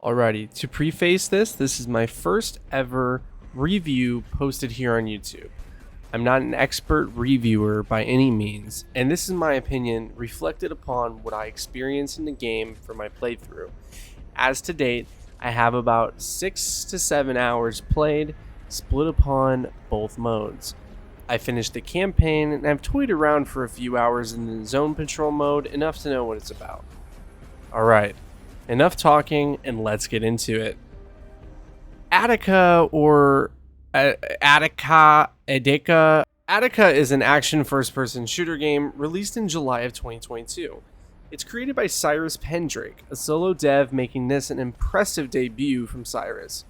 Alrighty, to preface this is my first ever review posted here on YouTube. I'm not an expert reviewer by any means, and this is my opinion reflected upon what I experienced in the game for my playthrough. As to date, I have about 6 to 7 hours played, split upon both modes. I finished the campaign and I've toyed around for a few hours in the zone patrol mode, enough to know what it's about. Alright. Enough talking, and let's get into it. Adaca Adaca is an action first-person shooter game released in July of 2022. It's created by Siris Pendrake, a solo dev, making this an impressive debut from Siris.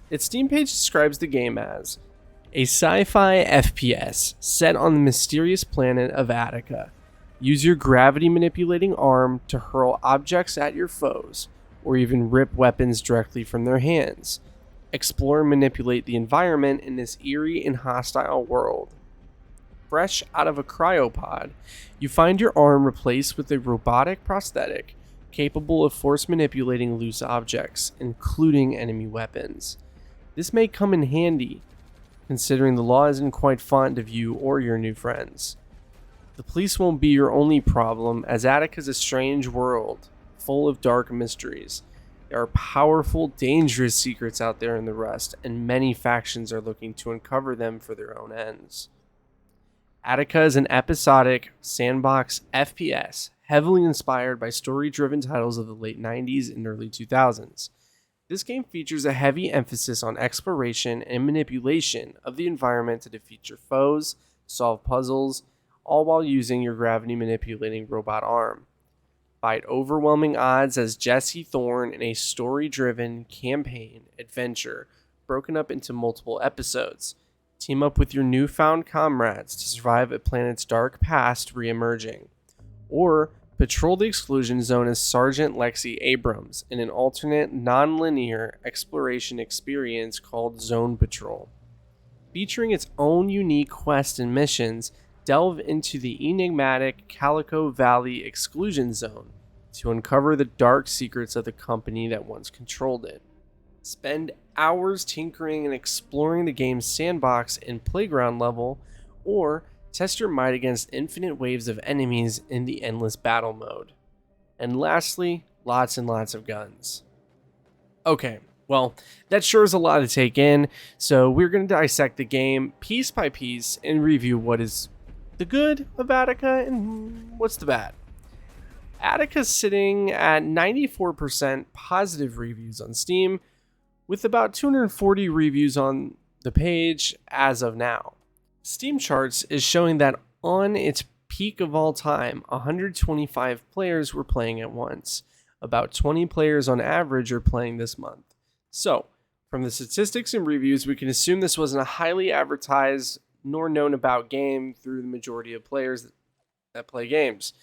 Its Steam page describes the game as a sci-fi FPS set on the mysterious planet of Adaca. Use your gravity-manipulating arm to hurl objects at your foes, or even rip weapons directly from their hands. Explore and manipulate the environment in this eerie and hostile world. Fresh out of a cryopod, you find your arm replaced with a robotic prosthetic capable of force-manipulating loose objects, including enemy weapons. This may come in handy, considering the law isn't quite fond of you or your new friends. The police won't be your only problem, as Adaca is a strange world, full of dark mysteries. There are powerful, dangerous secrets out there in the Rust, and many factions are looking to uncover them for their own ends. Adaca is an episodic, sandbox FPS, heavily inspired by story-driven titles of the late 90s and early 2000s. This game features a heavy emphasis on exploration and manipulation of the environment to defeat your foes, solve puzzles, all while using your gravity-manipulating robot arm. Fight overwhelming odds as Jesse Thorne in a story-driven campaign adventure broken up into multiple episodes. Team up with your newfound comrades to survive a planet's dark past re-emerging. Or patrol the exclusion zone as Sergeant Lexi Abrams in an alternate, non-linear exploration experience called Zone Patrol. Featuring its own unique quests and missions, delve into the enigmatic Calico Valley exclusion zone to uncover the dark secrets of the company that once controlled it. Spend hours tinkering and exploring the game's sandbox and playground level, or test your might against infinite waves of enemies in the endless battle mode. And lastly, lots and lots of guns. Okay, well, that sure is a lot to take in, so we're going to dissect the game piece by piece and review what is the good of Adaca and what's the bad. Adaca's sitting at 94% positive reviews on Steam, with about 240 reviews on the page as of now. Steam Charts is showing that on its peak of all time, 125 players were playing at once. About 20 players on average are playing this month. So, from the statistics and reviews, we can assume this wasn't a highly advertised nor known about game through the majority of players that play games.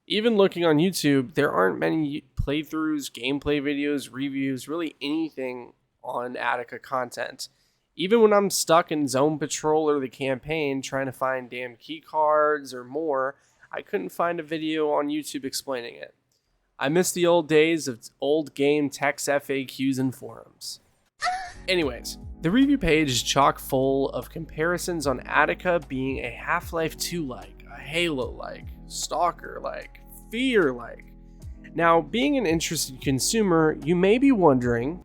Even looking on YouTube, there aren't many playthroughs, gameplay videos, reviews, really anything on Adaca content. Even when I'm stuck in Zone Patrol or the campaign trying to find damn key cards or more, I couldn't find a video on YouTube explaining it. I miss the old days of old game text FAQs and forums. Anyways, the review page is chock full of comparisons on Adaca being a Half-Life 2-like, a Halo-like, Stalker-like, Fear-like. Now, being an interested consumer, you may be wondering,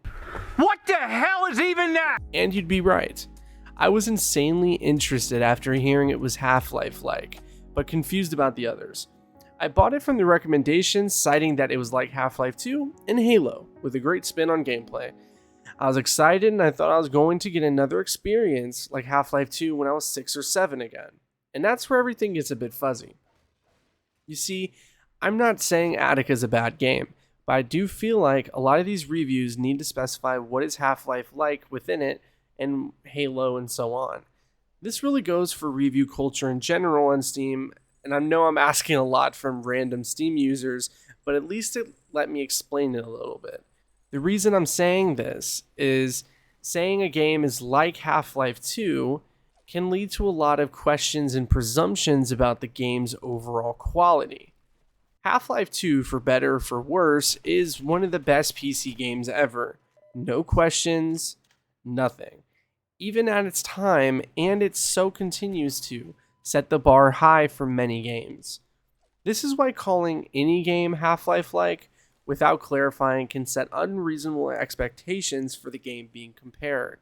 what the hell is even that? And you'd be right. I was insanely interested after hearing it was Half-Life-like, but confused about the others. I bought it from the recommendations, citing that it was like Half-Life 2 and Halo, with a great spin on gameplay. I was excited and I thought I was going to get another experience like Half-Life 2 when I was 6 or 7 again. And that's where everything gets a bit fuzzy. You see, I'm not saying Adaca is a bad game, but I do feel like a lot of these reviews need to specify what is Half-Life like within it and Halo and so on. This really goes for review culture in general on Steam, and I know I'm asking a lot from random Steam users, but at least let me explain it a little bit. The reason I'm saying this is saying a game is like Half-Life 2 can lead to a lot of questions and presumptions about the game's overall quality. Half-Life 2, for better or for worse, is one of the best PC games ever. No questions, nothing. Even at its time, and it so continues to, set the bar high for many games. This is why calling any game Half-Life-like without clarifying can set unreasonable expectations for the game being compared.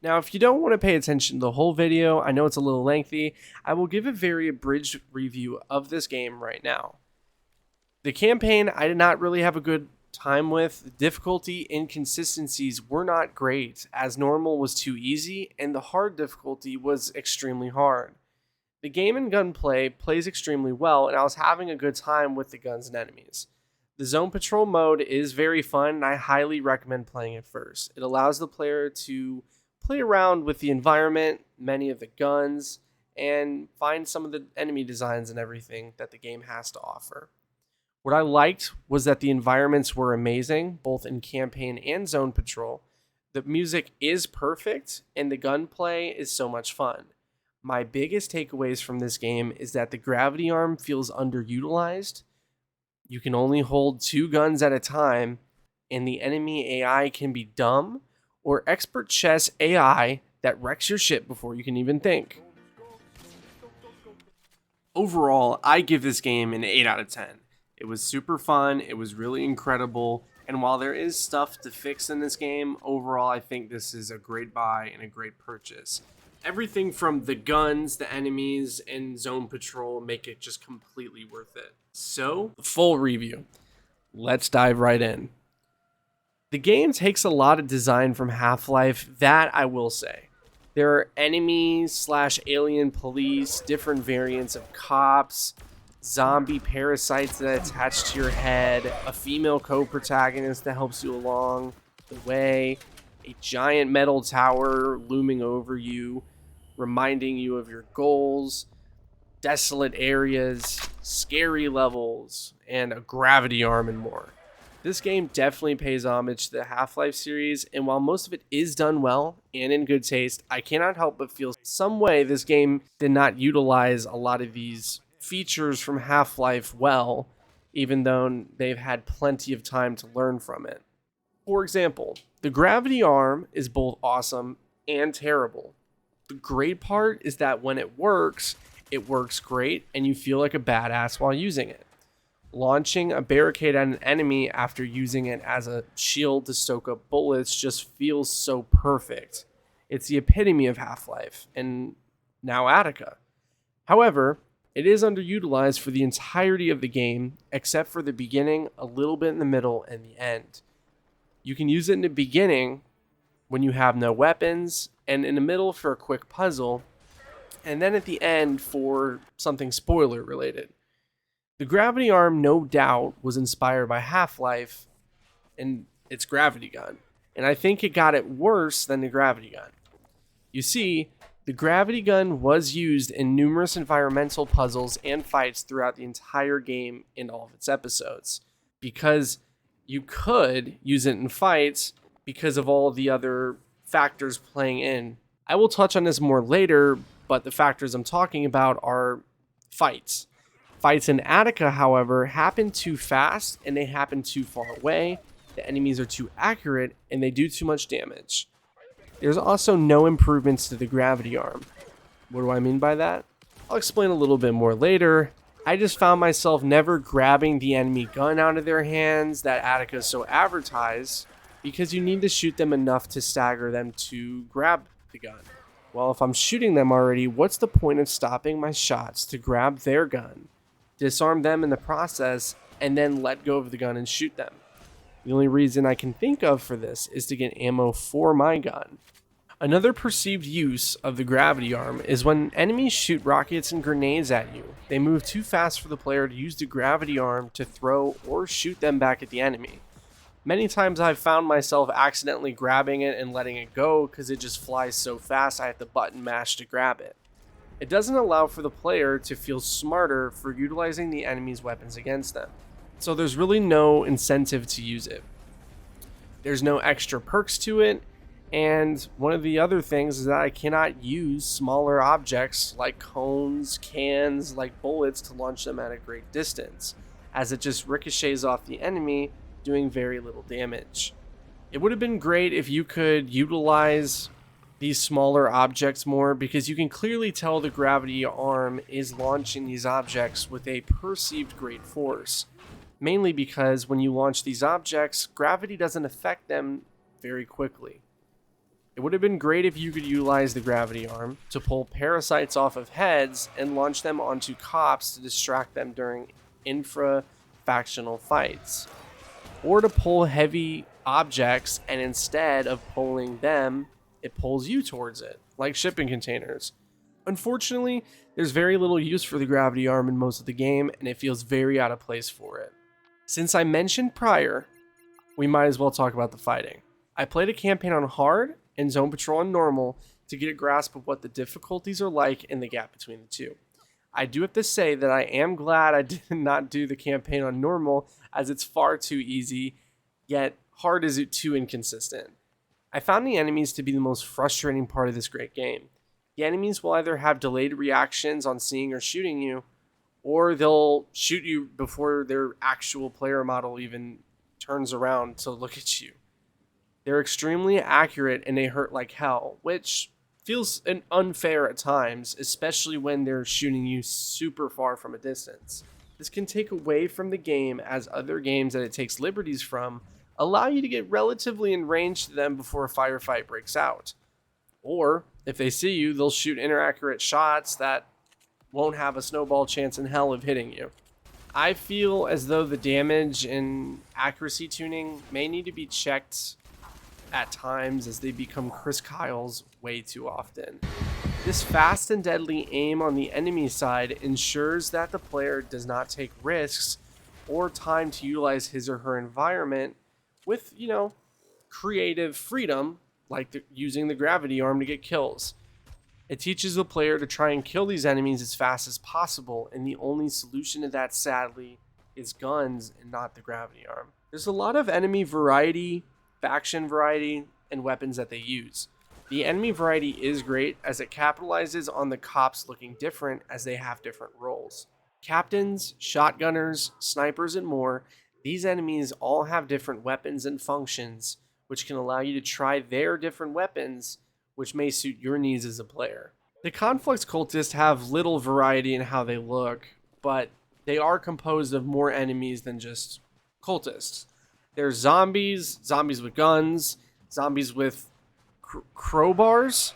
Now, if you don't want to pay attention to the whole video, I know it's a little lengthy, I will give a very abridged review of this game right now. The campaign I did not really have a good time with. The difficulty inconsistencies were not great, as normal was too easy and the hard difficulty was extremely hard. The game and gunplay plays extremely well, and I was having a good time with the guns and enemies. The zone patrol mode is very fun, and I highly recommend playing it first. It allows the player to play around with the environment, many of the guns, and find some of the enemy designs and everything that the game has to offer. What I liked was that the environments were amazing, both in campaign and zone patrol. The music is perfect, and the gunplay is so much fun. My biggest takeaways from this game is that the gravity arm feels underutilized. You can only hold 2 guns at a time, and the enemy AI can be dumb or expert chess AI that wrecks your shit before you can even think. Overall, I give this game an 8 out of 10. It was super fun, it was really incredible, and while there is stuff to fix in this game, overall I think this is a great buy and a great purchase. Everything from the guns, the enemies, and zone patrol make it just completely worth it. So, the full review. Let's dive right in. The game takes a lot of design from Half-Life, that I will say. There are enemies / alien police, different variants of cops, zombie parasites that attach to your head, a female co-protagonist that helps you along the way, a giant metal tower looming over you, reminding you of your goals, desolate areas, scary levels, and a gravity arm and more. This game definitely pays homage to the Half-Life series, and while most of it is done well and in good taste, I cannot help but feel some way this game did not utilize a lot of these features from Half-Life well, even though they've had plenty of time to learn from it. For example, the gravity arm is both awesome and terrible. The great part is that when it works great, and you feel like a badass while using it. Launching a barricade at an enemy after using it as a shield to soak up bullets just feels so perfect. It's the epitome of Half-Life, and now Adaca. However, it is underutilized for the entirety of the game, except for the beginning, a little bit in the middle, and the end. You can use it in the beginning when you have no weapons, and in the middle for a quick puzzle, and then at the end for something spoiler related. The gravity arm, no doubt, was inspired by Half-Life and its gravity gun, and I think it got it worse than the gravity gun. You see, the gravity gun was used in numerous environmental puzzles and fights throughout the entire game in all of its episodes, because you could use it in fights because of all the other factors playing in. I will touch on this more later, but the factors I'm talking about are fights. Fights in Adaca, however, happen too fast and they happen too far away. The enemies are too accurate and they do too much damage. There's also no improvements to the gravity arm. What do I mean by that? I'll explain a little bit more later. I just found myself never grabbing the enemy gun out of their hands that Adaca so advertised, because you need to shoot them enough to stagger them to grab the gun. Well, if I'm shooting them already, what's the point of stopping my shots to grab their gun, disarm them in the process, and then let go of the gun and shoot them? The only reason I can think of for this is to get ammo for my gun. Another perceived use of the gravity arm is when enemies shoot rockets and grenades at you. They move too fast for the player to use the gravity arm to throw or shoot them back at the enemy. Many times I've found myself accidentally grabbing it and letting it go because it just flies so fast I have to button mash to grab it. It doesn't allow for the player to feel smarter for utilizing the enemy's weapons against them. So there's really no incentive to use it. There's no extra perks to it, and one of the other things is that I cannot use smaller objects like cones, cans, like bullets to launch them at a great distance. as it just ricochets off the enemy, doing very little damage. It would have been great if you could utilize these smaller objects more, because you can clearly tell the gravity arm is launching these objects with a perceived great force. Mainly because when you launch these objects, gravity doesn't affect them very quickly. It would have been great if you could utilize the gravity arm to pull parasites off of heads and launch them onto cops to distract them during infra-factional fights. Or to pull heavy objects, and instead of pulling them, it pulls you towards it, like shipping containers. Unfortunately, there's very little use for the gravity arm in most of the game, and it feels very out of place for it. Since I mentioned prior, we might as well talk about the fighting. I played a campaign on hard and zone patrol on normal to get a grasp of what the difficulties are like and the gap between the two. I do have to say that I am glad I did not do the campaign on normal, as it's far too easy, yet hard is too inconsistent. I found the enemies to be the most frustrating part of this great game. The enemies will either have delayed reactions on seeing or shooting you, or they'll shoot you before their actual player model even turns around to look at you. They're extremely accurate and they hurt like hell, which feels unfair at times, especially when they're shooting you super far from a distance. This can take away from the game, as other games that it takes liberties from allow you to get relatively in range to them before a firefight breaks out. Or, if they see you, they'll shoot inaccurate shots that won't have a snowball chance in hell of hitting you. I feel as though the damage and accuracy tuning may need to be checked at times, as they become Chris Kyle's way too often. This fast and deadly aim on the enemy side ensures that the player does not take risks or time to utilize his or her environment with, creative freedom, like using the gravity arm to get kills. It teaches the player to try and kill these enemies as fast as possible, and the only solution to that, sadly, is guns and not the gravity arm. There's a lot of enemy variety, faction variety, and weapons that they use. The enemy variety is great, as it capitalizes on the cops looking different as they have different roles. Captains, shotgunners, snipers, and more, these enemies all have different weapons and functions, which can allow you to try their different weapons, which may suit your needs as a player. The Conflux cultists have little variety in how they look, but they are composed of more enemies than just cultists. There's zombies with guns, zombies with crowbars.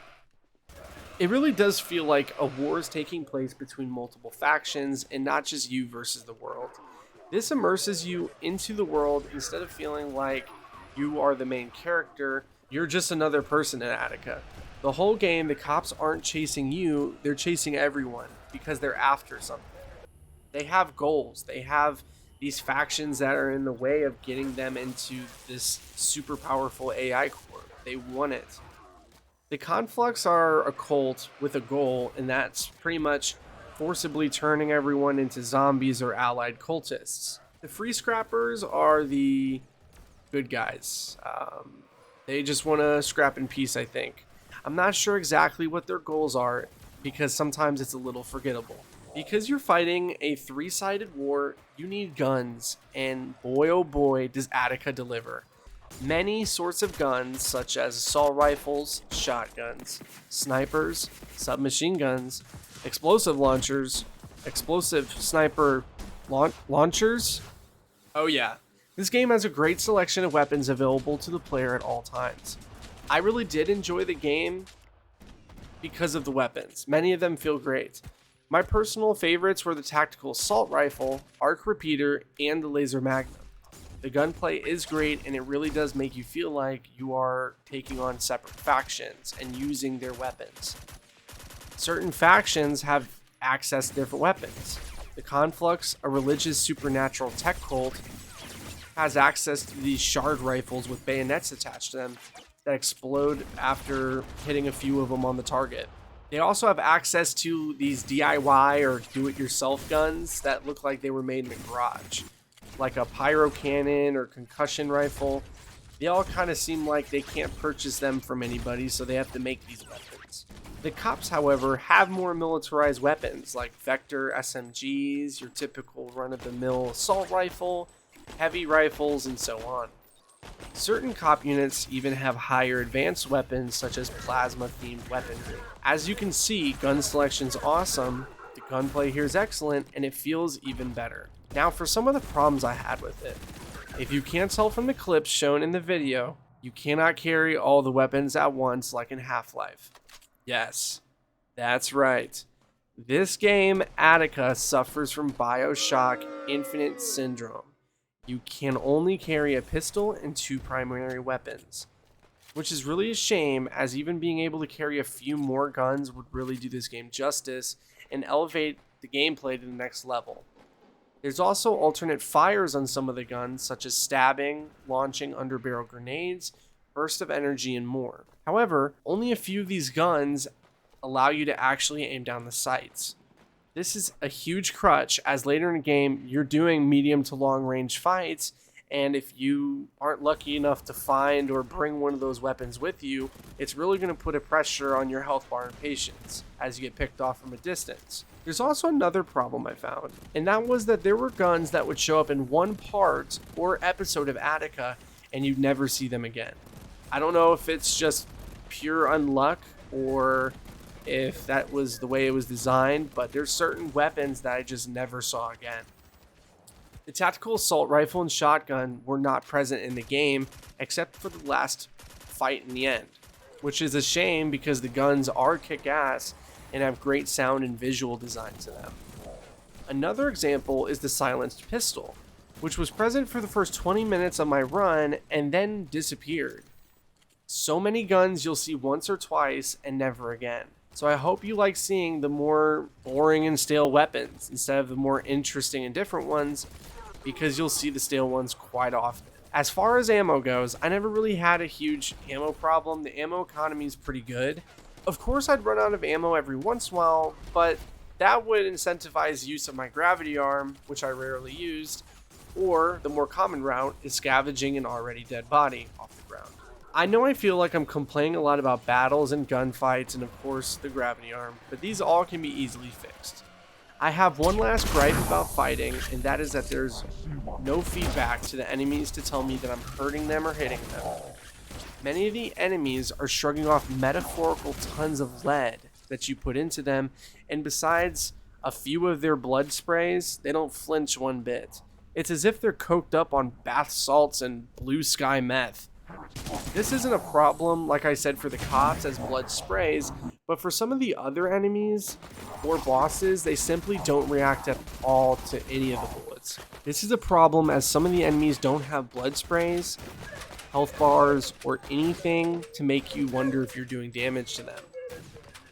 It really does feel like a war is taking place between multiple factions and not just you versus the world. This immerses you into the world instead of feeling like you are the main character. You're just another person in Adaca. The whole game, the cops aren't chasing you, they're chasing everyone because they're after something. They have goals. They have these factions that are in the way of getting them into this super powerful AI core. They want it. The Conflux are a cult with a goal, and that's pretty much forcibly turning everyone into zombies or allied cultists. The Free Scrappers are the good guys. They just want to scrap in peace, I think. I'm not sure exactly what their goals are, because sometimes it's a little forgettable. Because you're fighting a three-sided war, you need guns, and boy oh boy does Adaca deliver. Many sorts of guns, such as assault rifles, shotguns, snipers, submachine guns, explosive launchers, explosive sniper launchers. Oh yeah, this game has a great selection of weapons available to the player at all times. I really did enjoy the game because of the weapons. Many of them feel great. My personal favorites were the tactical assault rifle, arc repeater, and the laser magnum. The gunplay is great, and it really does make you feel like you are taking on separate factions and using their weapons. Certain factions have access to different weapons. The Conflux, a religious supernatural tech cult, has access to these shard rifles with bayonets attached to them that explode after hitting a few of them on the target. They also have access to these DIY or do-it-yourself guns that look like they were made in a garage, like a pyro cannon or concussion rifle. They all kind of seem like they can't purchase them from anybody, so they have to make these weapons. The cops, however, have more militarized weapons like Vector SMGs, your typical run-of-the-mill assault rifle, heavy rifles, and so on. Certain cop units even have higher advanced weapons such as plasma-themed weaponry. As you can see, gun selection's awesome, the gunplay here is excellent, and it feels even better. Now for some of the problems I had with it. If you can't tell from the clips shown in the video, you cannot carry all the weapons at once like in Half-Life. Yes, that's right. This game, Adaca, suffers from BioShock Infinite Syndrome. You can only carry a pistol and 2 primary weapons, which is really a shame, as even being able to carry a few more guns would really do this game justice and elevate the gameplay to the next level. There's also alternate fires on some of the guns, such as stabbing, launching underbarrel grenades, burst of energy, and more. However, only a few of these guns allow you to actually aim down the sights. This is a huge crutch, as later in the game you're doing medium to long range fights, and if you aren't lucky enough to find or bring one of those weapons with you, it's really going to put a pressure on your health bar and patience as you get picked off from a distance. There's also another problem I found, and that was that there were guns that would show up in one part or episode of Adaca and you'd never see them again. I don't know if it's just pure unluck or if that was the way it was designed, but there's certain weapons that I just never saw again. The tactical assault rifle and shotgun were not present in the game except for the last fight in the end, which is a shame because the guns are kick-ass and have great sound and visual design to them. Another example is the silenced pistol, which was present for the first 20 minutes of my run and then disappeared. So many guns you'll see once or twice and never again. So I hope you like seeing the more boring and stale weapons instead of the more interesting and different ones, because you'll see the stale ones quite often. As far as ammo goes, I never really had a huge ammo problem. The ammo economy is pretty good. Of course, I'd run out of ammo every once in a while, but that would incentivize use of my gravity arm, which I rarely used, or the more common route is scavenging an already dead body off the ground. I know I feel like I'm complaining a lot about battles and gunfights and of course the gravity arm, but these all can be easily fixed. I have one last gripe about fighting, and that is that there's no feedback to the enemies to tell me that I'm hurting them or hitting them. Many of the enemies are shrugging off metaphorical tons of lead that you put into them, and besides a few of their blood sprays, they don't flinch one bit. It's as if they're coked up on bath salts and blue sky meth. This isn't a problem, like I said, for the cops as blood sprays, but for some of the other enemies or bosses, they simply don't react at all to any of the bullets. This is a problem as some of the enemies don't have blood sprays, health bars, or anything to make you wonder if you're doing damage to them.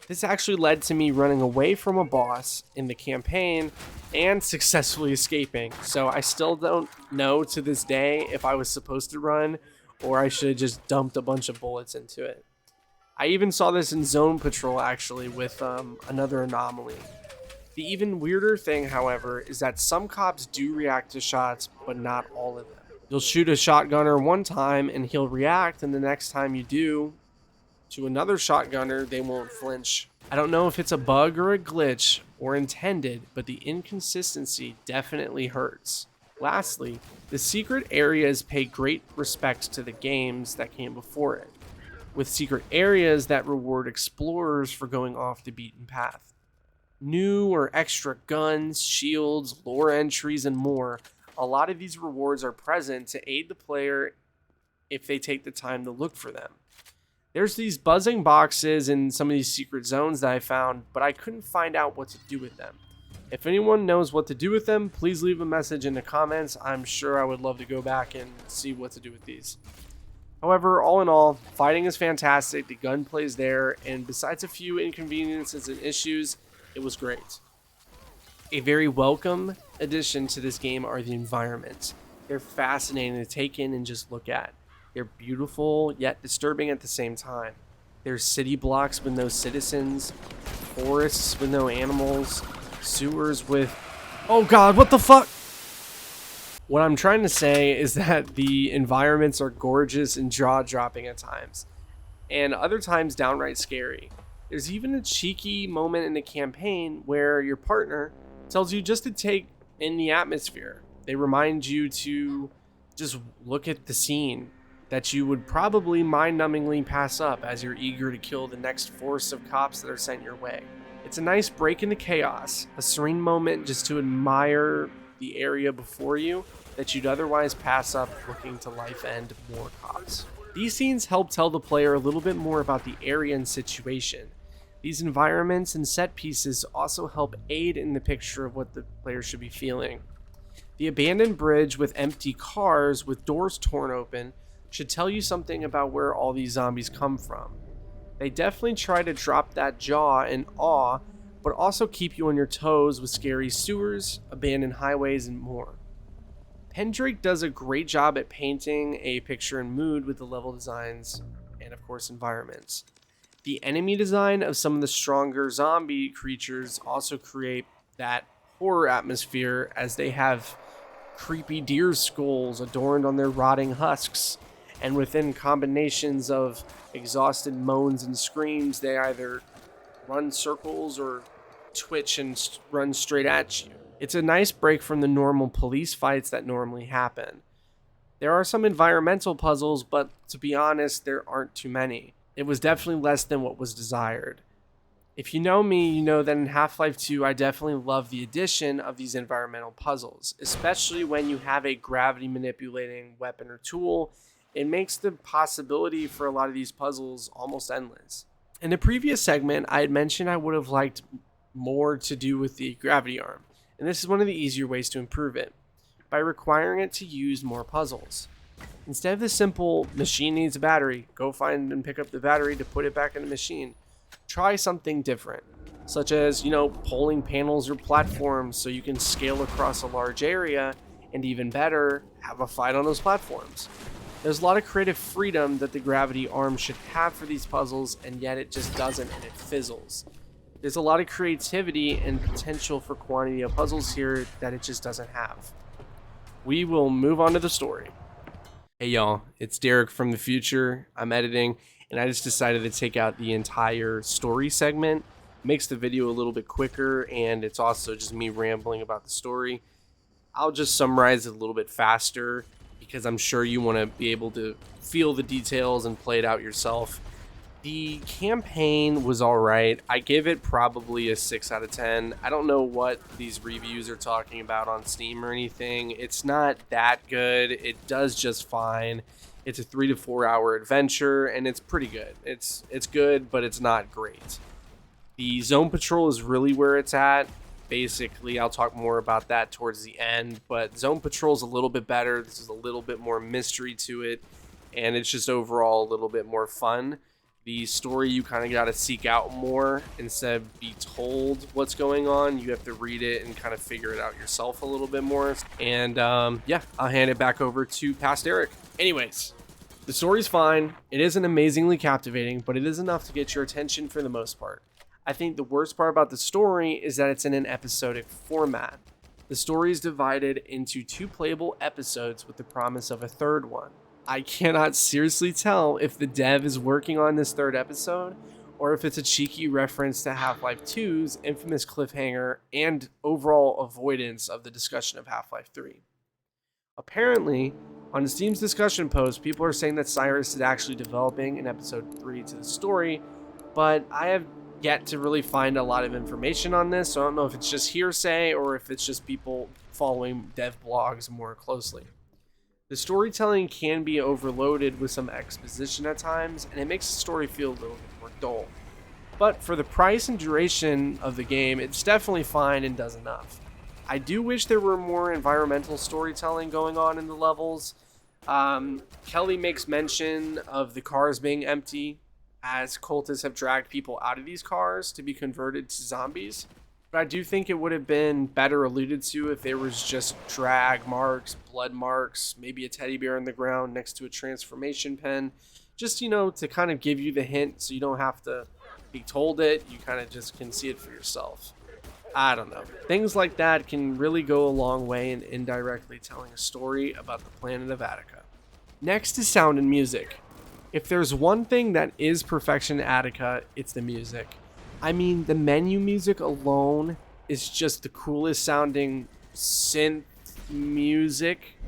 This actually led to me running away from a boss in the campaign and successfully escaping, so I still don't know to this day if I was supposed to run or I should have just dumped a bunch of bullets into it. I even saw this in Zone Patrol actually with another anomaly. The even weirder thing, however, is that some cops do react to shots, but not all of them. You'll shoot a shotgunner one time and he'll react, and the next time you do to another shotgunner, they won't flinch. I don't know if it's a bug or a glitch or intended, but the inconsistency definitely hurts. Lastly, the secret areas pay great respect to the games that came before it, with secret areas that reward explorers for going off the beaten path. New or extra guns, shields, lore entries, and more. A lot of these rewards are present to aid the player if they take the time to look for them. There's these buzzing boxes in some of these secret zones that I found, but I couldn't find out what to do with them. If anyone knows what to do with them, please leave a message in the comments. I'm sure I would love to go back and see what to do with these. However, all in all, fighting is fantastic, the gunplay is there, and besides a few inconveniences and issues, it was great. A very welcome addition to this game are the environments. They're fascinating to take in and just look at. They're beautiful, yet disturbing at the same time. There's city blocks with no citizens, forests with no animals, sewers with... Oh god, what the fuck? What I'm trying to say is that the environments are gorgeous and jaw-dropping at times, and other times downright scary. There's even a cheeky moment in the campaign where your partner tells you just to take in the atmosphere. They remind you to just look at the scene that you would probably mind-numbingly pass up as you're eager to kill the next force of cops that are sent your way. It's a nice break into chaos, a serene moment just to admire the area before you that you'd otherwise pass up looking to life end more cops. These scenes help tell the player a little bit more about the area and situation. These environments and set pieces also help aid in the picture of what the player should be feeling. The abandoned bridge with empty cars with doors torn open should tell you something about where all these zombies come from. They definitely try to drop that jaw and awe, but also keep you on your toes with scary sewers, abandoned highways, and more. Pendrake does a great job at painting a picture and mood with the level designs and, of course, environments. The enemy design of some of the stronger zombie creatures also create that horror atmosphere, as they have creepy deer skulls adorned on their rotting husks, and within combinations of exhausted moans and screams, they either run circles or twitch and run straight at you. It's a nice break from the normal police fights that normally happen. There are some environmental puzzles, but to be honest, there aren't too many. It was definitely less than what was desired. If you know me, you know that in Half-Life 2, I definitely love the addition of these environmental puzzles, especially when you have a gravity manipulating weapon or tool. It makes the possibility for a lot of these puzzles almost endless. In the previous segment, I had mentioned I would have liked more to do with the gravity arm, and this is one of the easier ways to improve it, by requiring it to use more puzzles. Instead of the simple machine needs a battery, go find and pick up the battery to put it back in the machine, try something different, such as, pulling panels or platforms so you can scale across a large area, and even better, have a fight on those platforms. There's a lot of creative freedom that the gravity arm should have for these puzzles, and yet it just doesn't, and it fizzles. There's a lot of creativity and potential for quantity of puzzles here that it just doesn't have. We will move on to the story. Hey y'all, it's Derek from the future. I'm editing, and I just decided to take out the entire story segment. Makes the video a little bit quicker, and it's also just me rambling about the story. I'll just summarize it a little bit faster, because I'm sure you want to be able to feel the details and play it out yourself. The campaign was alright. I give it probably a 6 out of 10. I don't know what these reviews are talking about on Steam or anything. It's not that good. It does just fine. It's a 3 to 4 hour adventure, and it's pretty good. It's good, but it's not great. The zone patrol is really where it's at. Basically, I'll talk more about that towards the end, but zone patrol is a little bit better. This is a little bit more mystery to it, and it's just overall a little bit more fun. The story, you kind of got to seek out more instead of be told what's going on. You have to read it and kind of figure it out yourself a little bit more. And yeah, I'll hand it back over to past Eric. Anyways, the story's fine. It isn't amazingly captivating, but it is enough to get your attention for the most part. I think the worst part about the story is that it's in an episodic format. The story is divided into 2 playable episodes with the promise of a third one. I cannot seriously tell if the dev is working on this 3rd episode, or if it's a cheeky reference to Half-Life 2's infamous cliffhanger and overall avoidance of the discussion of Half-Life 3. Apparently, on Steam's discussion post, people are saying that Siris is actually developing an episode 3 to the story, but I have yet to really find a lot of information on this, so I don't know if it's just hearsay or if it's just people following dev blogs more closely. The storytelling can be overloaded with some exposition at times, and it makes the story feel a little bit more dull. But for the price and duration of the game, it's definitely fine and does enough. I do wish there were more environmental storytelling going on in the levels. Kelly makes mention of the cars being empty, as cultists have dragged people out of these cars to be converted to zombies. But I do think it would have been better alluded to if there was just drag marks, blood marks, maybe a teddy bear on the ground next to a transformation pen. Just, to kind of give you the hint so you don't have to be told it. You kind of just can see it for yourself. I don't know. Things like that can really go a long way in indirectly telling a story about the planet of Adaca. Next is sound and music. If there's one thing that is perfection in Adaca, it's the music. I mean, the menu music alone is just the coolest sounding synth music.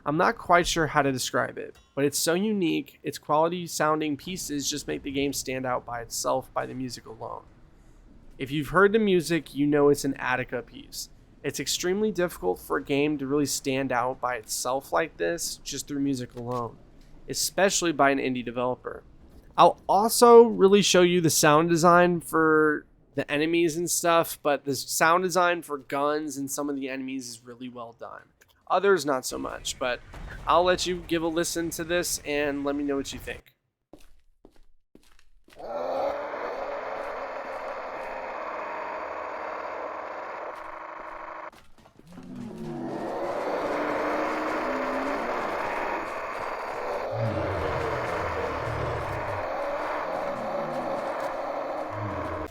I'm not quite sure how to describe it, but it's so unique, its quality sounding pieces just make the game stand out by itself by the music alone. If you've heard the music, you know it's an Adaca piece. It's extremely difficult for a game to really stand out by itself like this, just through music alone, especially by an indie developer. I'll also really show you the sound design for the enemies and stuff, but the sound design for guns and some of the enemies is really well done. Others, not so much, but I'll let you give a listen to this and let me know what you think.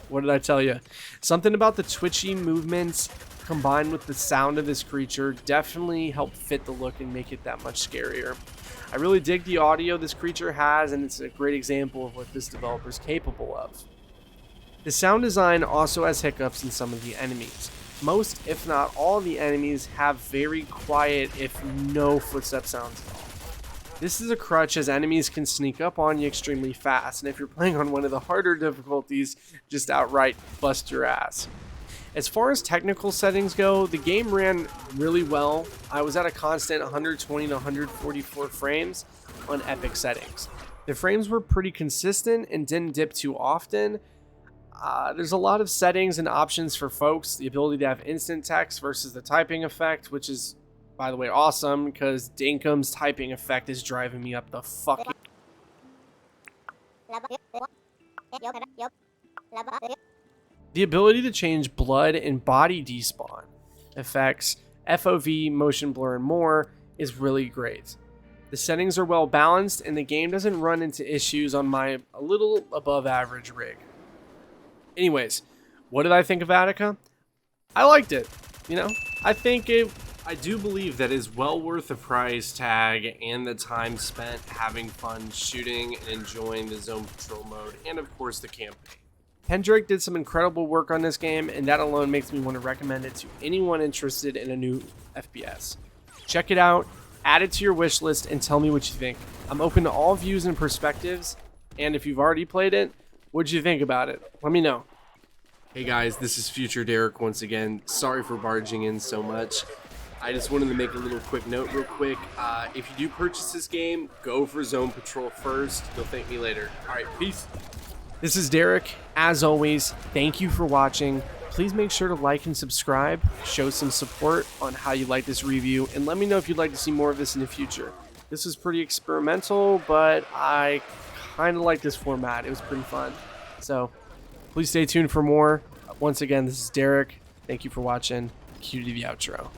What did I tell you? Something about the twitchy movements combined with the sound of this creature definitely helped fit the look and make it that much scarier. I really dig the audio this creature has, and it's a great example of what this developer is capable of. The sound design also has hiccups in some of the enemies. Most, if not all, the enemies have very quiet, if no footstep sounds at all. This is a crutch as enemies can sneak up on you extremely fast, and if you're playing on one of the harder difficulties, just outright bust your ass. As far as technical settings go, the game ran really well. I was at a constant 120 to 144 frames on epic settings. The frames were pretty consistent and didn't dip too often. There's a lot of settings and options for folks. The ability to have instant text versus the typing effect, which is, by the way, awesome because Dinkum's typing effect is driving me up the fucking... The ability to change blood and body despawn effects, FOV, motion blur, and more is really great. The settings are well balanced and the game doesn't run into issues on my a little above average rig. Anyways, what did I think of Adaca? I liked it. You know, I do believe that is well worth the price tag and the time spent having fun shooting and enjoying the zone patrol mode and of course the campaign. Pendrake did some incredible work on this game, and that alone makes me want to recommend it to anyone interested in a new FPS. Check it out, add it to your wish list, and tell me what you think. I'm open to all views and perspectives, and if you've already played it, what'd you think about it? Let me know. Hey guys, this is Future Derek once again. Sorry for barging in so much. I just wanted to make a little quick note real quick. If you do purchase this game, go for Zone Patrol first. You'll thank me later. Alright, peace. This is Derek. As always, thank you for watching. Please make sure to like and subscribe, show some support on how you like this review, and let me know if you'd like to see more of this in the future. This was pretty experimental, but I kind of like this format. It was pretty fun. So please stay tuned for more. Once again, this is Derek. Thank you for watching. Cue to the outro.